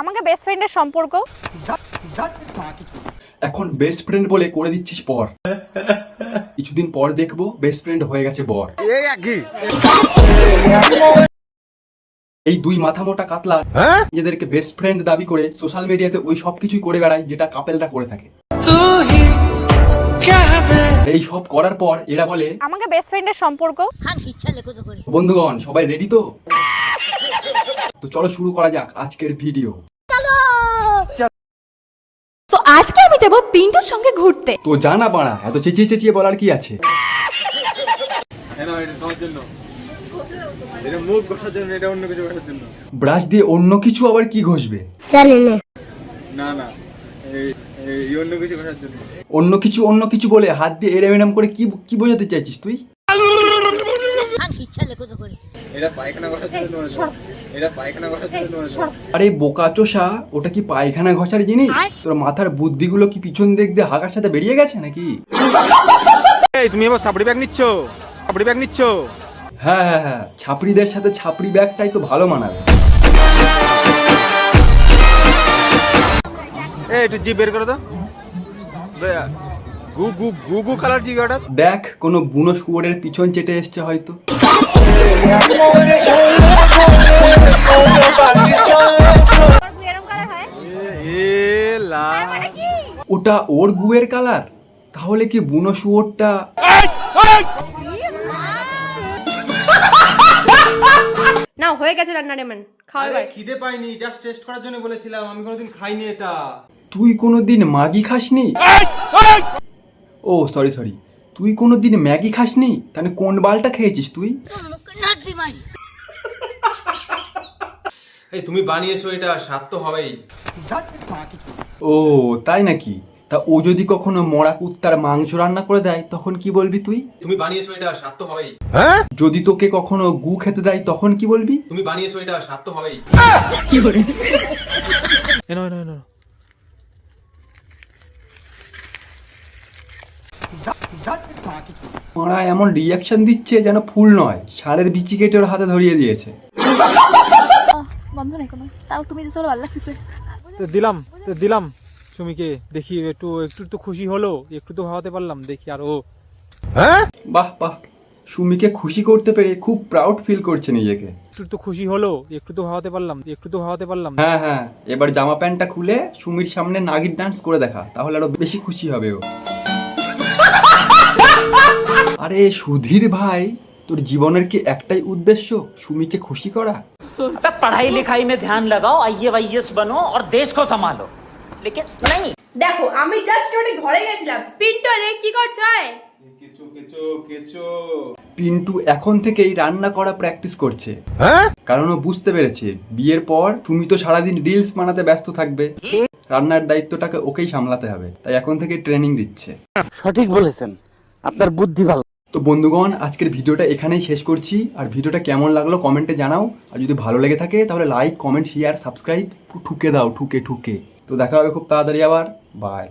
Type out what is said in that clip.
আমাকে বেস্ট ফ্রেন্ডের সম্পর্ক এখন বেস্ট ফ্রেন্ড বলে করে দিচ্ছিস পর, কিছুদিন পর দেখবো বেস্ট ফ্রেন্ড হয়ে গেছে বর। এই দুই মাথা মোটা কাতলা নিজেদেরকে বেস্ট ফ্রেন্ড দাবি করে সোশ্যাল মিডিয়াতে ওই সব কিছুই করে বেড়ায় যেটা কাপেলরা করে থাকে। এই সব করার পর এরা বলে আমাকে বেস্ট ফ্রেন্ডের সম্পর্ক। বন্ধুগণ সবাই রেডি তো? তো চলো শুরু করা যাক আজকের ভিডিও। তো আজকে আমি যাব পিন্টুর সঙ্গে ঘুরতে। তো জানা বাড়া, এত চেঁচিয়ে চেঁচিয়ে বলার কি আছে? ব্রাশ দিয়ে অন্য কিছু আবার কি ঘষবে? অন্য কিছু বলে হাত দিয়ে এরম এরম করে কি বোঝাতে চাইছিস তুই? আরে বোকাচোষা, ওটা কি পায়খানা ঘষার জিনিস? তোর মাথার বুদ্ধিগুলো কি পিছন দিক দিয়ে হাগার সাথে বেরিয়ে গেছে নাকি? তুমি এবার সাপড়ি ব্যাগ নিচ্ছ? হ্যাঁ, ছাপড়িদের সাথে ছাপড়ি ব্যাগটাই তো ভালো মানাবে। একটু জিভ বের করে দাও। গু কালার জিভ ওটা। দেখ কোনো বুনো শুয়োরের পিছন চেটে এসছে হয়তো। ওটা ওর গুয়ের কালার? তাহলে কি বুনো শুয়োরটা? না হয়ে গেছে রান্নার এমন খাওয়ার। খিদে পাইনি, জাস্ট টেস্ট করার জন্য বলেছিলাম, আমি কোনোদিন খাইনি এটা। তুই কোনোদিন ম্যাগি খাসনি? ও সরি, তুই কোনোদিন ম্যাগি খাসনি? তাহলে কোন বালটা খেয়েছিস তুই? এই তুমি বানিয়েছো, এটা স্বাদ তো হবেই। ও তাই নাকি? তা ও যদি কখনো মরা কুত্তার মাংস রান্না করে দেয় তখন কি বলবি তুই? তুমি বানিয়েছো, এটা স্বাদ তো হবেই। যদি তোকে কখনো গু খেতে দেয় তখন কি বলবি? তুমি বানিয়েছো, এটা স্বাদ তো হবেই। মারা এমন রিয়াকশন দিচ্ছে যেন ফুল নয়, ষাঁড়ের বিচি কেটে ওর হাতে ধরিয়ে দিয়েছে। বন্ধ নাই কোনো, তাও তুমি দিছো ভালো লাগছে। তো দিলাম সুমিকে, দেখি একটু তো খুশি হলো, একটু তো ভাবাতে পারলাম, দেখি আর ও। বাহ, সুমিকে খুশি করতে পেরে খুব প্রাউড ফিল করছে নিজেকে। একটু তো খুশি হলো, একটু তো ভাবাতে পারলাম। হ্যাঁ, এবার জামা প্যান্টটা খুলে সুমির সামনে নাগিন ডান্স করে দেখা, তাহলে আরো বেশি খুশি হবে ও। আরে সুধীর ভাই, তোর জীবনের কি একটাই উদ্দেশ্য, সুমিকে খুশি করা? पढ़ाई लिखाई में ध्यान लगाओ, आईएएस बनो और देश को संभालो, लेकिन नहीं। দেখো আমি জাস্ট ওটা ঘরে গেছিলাম। পিন্টু দেখ কি করছে? কেচো। পিন্টু এখন থেকেই রান্না করা প্র্যাকটিস করছে, কারণ ও বুঝতে পেরেছে বিয়ের পর তুমি তো সারাদিন রিলস বানাতে ব্যস্ত থাকবে, রান্নার দায়িত্বটাকে ওকেই সামলাতে হবে, তাই এখন থেকে ট্রেনিং দিচ্ছে। সঠিক বলেছেন, আপনার বুদ্ধি ভালো। তো বন্ধুগণ আজকের ভিডিওটা এখানেই শেষ করছি, আর ভিডিওটা কেমন লাগলো কমেন্টে জানাও, আর যদি ভালো লেগে থাকে তাহলে লাইক, কমেন্ট, শেয়ার, সাবস্ক্রাইব ঠুকে দাও, ঠুকে। তো দেখা হবে খুব তাড়াতাড়ি আবার, বাই।